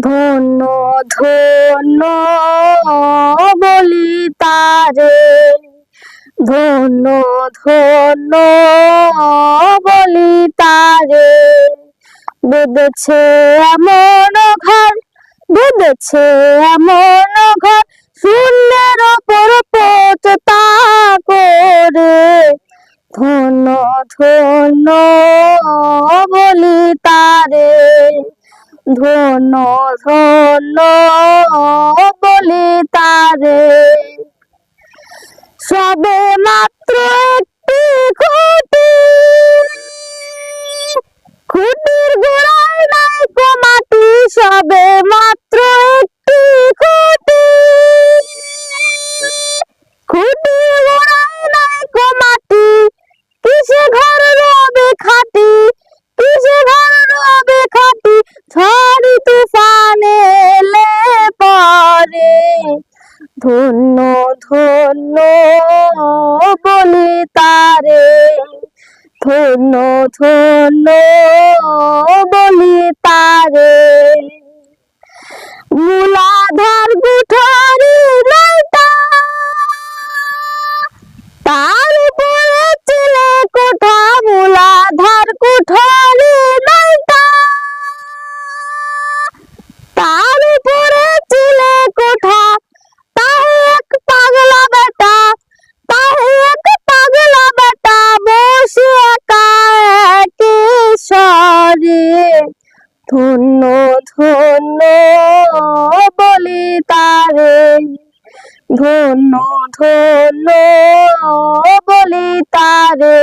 ধন্য ধন্য বলি তারে, ধন্য ধন্য বলি তারে। বেঁধেছে এমন ঘর, বেঁধেছে এমন ঘর, শূন্যের ওপর পোঁছতা করে। ধন্য ধন্য বলি তারে, ধন্য ধন্য বলি তারে। সবে মাত্র একটি খুঁটি, খুঁটির গোড়ায় নাই কো মাটি। সবে মাত্র একটি খুঁটি, খুঁটির গোড়ায় নাই কো মাটি। কিসে ঘর রবে খাটি, কিসে ঘর রবে খাটি, ঝড় তুফানে এলে পরে। ধন্য ধন্য বলি তারে, ধন্য ধন্য বলি তারে। মূলাধার গুঠারি নয়টা, তার উপরে চিলে কোঠা। মূলাধার কুঠারি নয়টা, তার উপরে চিলে কোঠা। তাহে এক পাগলা বেটা, তাহে এক পাগলা বেটা, বসে একা একেশ্বরে। ধন্য ধন্য বলি তারে, ধন্য ধন্য বলি তারে।